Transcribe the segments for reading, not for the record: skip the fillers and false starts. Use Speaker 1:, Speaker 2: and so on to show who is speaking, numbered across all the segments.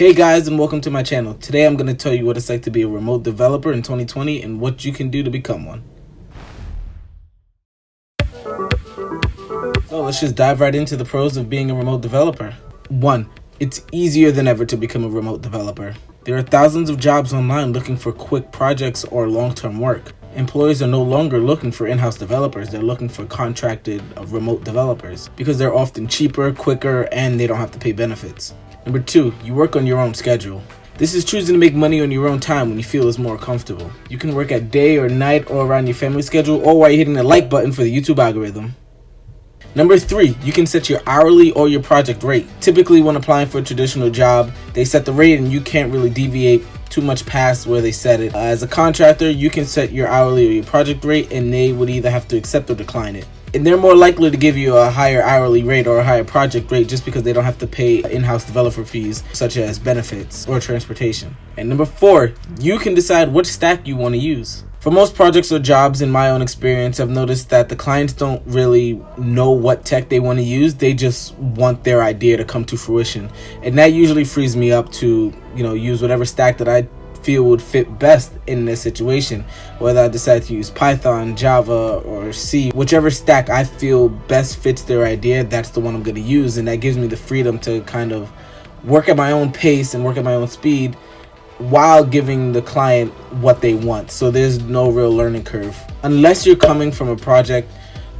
Speaker 1: Hey guys, and welcome to my channel. Today I'm going to tell you what it's like to be a remote developer in 2020 and what you can do to become one. So let's just dive right into the pros of being a remote developer. 1. It's easier than ever to become a remote developer. There are thousands of jobs online looking for quick projects or long-term work. Employers are no longer looking for in-house developers, they're looking for contracted remote developers because they're often cheaper, quicker, and they don't have to pay benefits. Number 2, you work on your own schedule. This is choosing to make money on your own time when you feel is more comfortable. You can work at day or night or around your family schedule or while you're hitting the like button for the YouTube algorithm. Number 3, you can set your hourly or your project rate. Typically when applying for a traditional job, they set the rate and you can't really deviate too much past where they set it. As a contractor, you can set your hourly or your project rate and they would either have to accept or decline it. And they're more likely to give you a higher hourly rate or a higher project rate just because they don't have to pay in-house developer fees such as benefits or transportation. And number 4, you can decide which stack you want to use. For most projects or jobs, in my own experience, I've noticed that the clients don't really know what tech they want to use. They just want their idea to come to fruition. And that usually frees me up to, use whatever stack that I feel would fit best in this situation, whether I decide to use Python, Java, or C. Whichever stack I feel best fits their idea, that's the one I'm going to use, and that gives me the freedom to kind of work at my own pace and work at my own speed while giving the client what they want. So there's no real learning curve unless you're coming from a project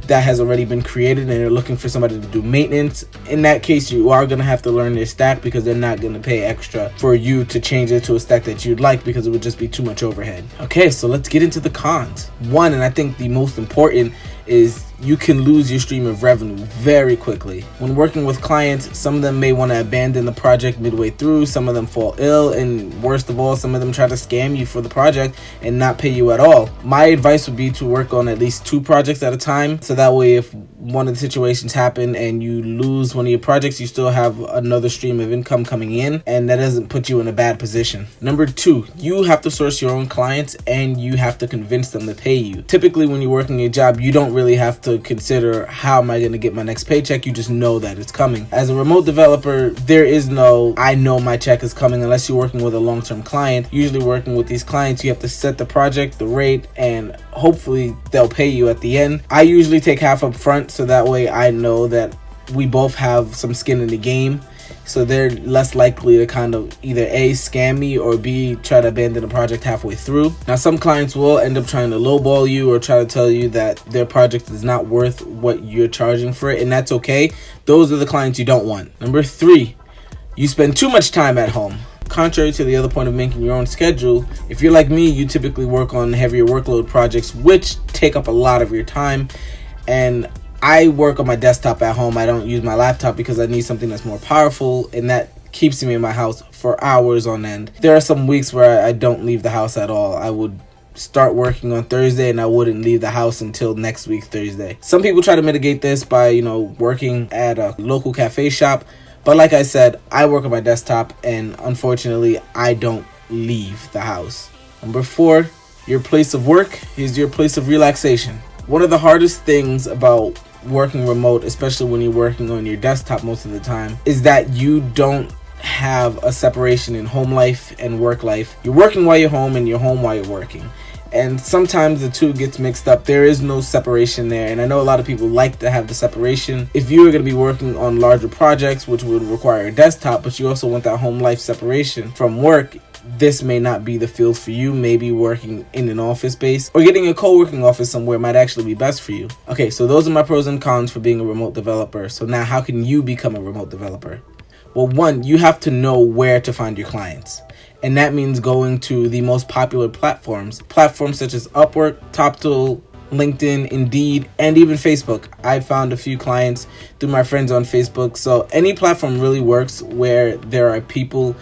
Speaker 1: that has already been created and you're looking for somebody to do maintenance. In that case, you are going to have to learn their stack because they're not going to pay extra for you to change it to a stack that you'd like because it would just be too much overhead. Okay, so let's get into the cons. 1, and I think the most important, is you can lose your stream of revenue very quickly. When working with clients, some of them may want to abandon the project midway through, some of them fall ill, and worst of all, some of them try to scam you for the project and not pay you at all. My advice would be to work on at least 2 projects at a time, so that way if one of the situations happen and you lose one of your projects, you still have another stream of income coming in, and that doesn't put you in a bad position. Number 2, you have to source your own clients and you have to convince them to pay you. Typically when you're working a job, you don't really have to consider how am I going to get my next paycheck. You just know that it's coming. As a remote developer, there is no I know my check is coming unless you're working with a long-term client. Usually working with these clients, you have to set the project, the rate, and hopefully they'll pay you at the end. I usually take half up front so that way I know that we both have some skin in the game. So they're less likely to kind of either A, scam me, or B, try to abandon the project halfway through. Now, some clients will end up trying to lowball you or try to tell you that their project is not worth what you're charging for it, and that's okay. Those are the clients you don't want. Number 3, you spend too much time at home. Contrary to the other point of making your own schedule, if you're like me, you typically work on heavier workload projects, which take up a lot of your time, and I work on my desktop at home. I don't use my laptop because I need something that's more powerful, and that keeps me in my house for hours on end. There are some weeks where I don't leave the house at all. I would start working on Thursday and I wouldn't leave the house until next week Thursday. Some people try to mitigate this by, working at a local cafe shop, but like I said, I work on my desktop and unfortunately I don't leave the house. Number 4, your place of work is your place of relaxation. One of the hardest things about working remote, especially when you're working on your desktop most of the time, is that you don't have a separation in home life and work life. You're working while you're home and you're home while you're working. And sometimes the two gets mixed up. There is no separation there. And I know a lot of people like to have the separation. If you are going to be working on larger projects, which would require a desktop, but you also want that home life separation from work, this may not be the field for you. Maybe working in an office space or getting a co-working office somewhere might actually be best for you. Okay, so those are my pros and cons for being a remote developer. So now how can you become a remote developer? Well, 1, you have to know where to find your clients. And that means going to the most popular platforms such as Upwork, TopTool, LinkedIn, Indeed, and even Facebook. I found a few clients through my friends on Facebook. So any platform really works where there are people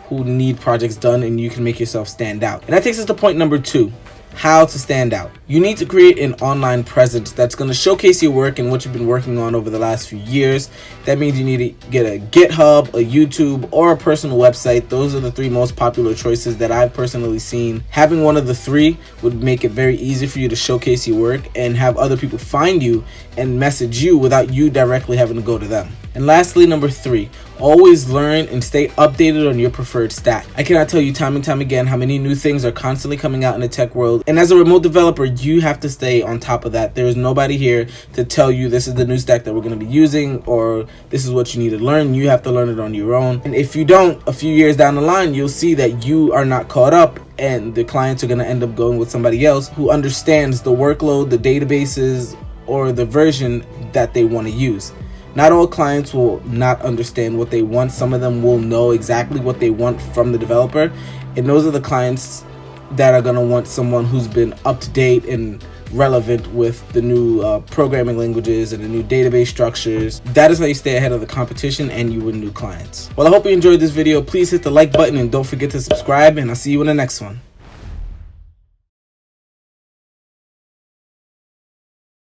Speaker 1: who need projects done and you can make yourself stand out. And that takes us to point number 2, how to stand out. You need to create an online presence that's going to showcase your work and what you've been working on over the last few years. That means you need to get a GitHub, a YouTube, or a personal website. Those are the 3 most popular choices that I've personally seen. Having one of the 3 would make it very easy for you to showcase your work and have other people find you and message you without you directly having to go to them. And lastly, number 3, always learn and stay updated on your preferred stack. I cannot tell you time and time again how many new things are constantly coming out in the tech world. And as a remote developer, you have to stay on top of that. There is nobody here to tell you this is the new stack that we're going to be using or this is what you need to learn. You have to learn it on your own. And if you don't, a few years down the line, you'll see that you are not caught up and the clients are going to end up going with somebody else who understands the workload, the databases, or the version that they want to use. Not all clients will not understand what they want. Some of them will know exactly what they want from the developer. And those are the clients that are going to want someone who's been up to date and relevant with the new programming languages and the new database structures. That is how you stay ahead of the competition and you win new clients. Well, I hope you enjoyed this video. Please hit the like button and don't forget to subscribe, and I'll see you in the next one.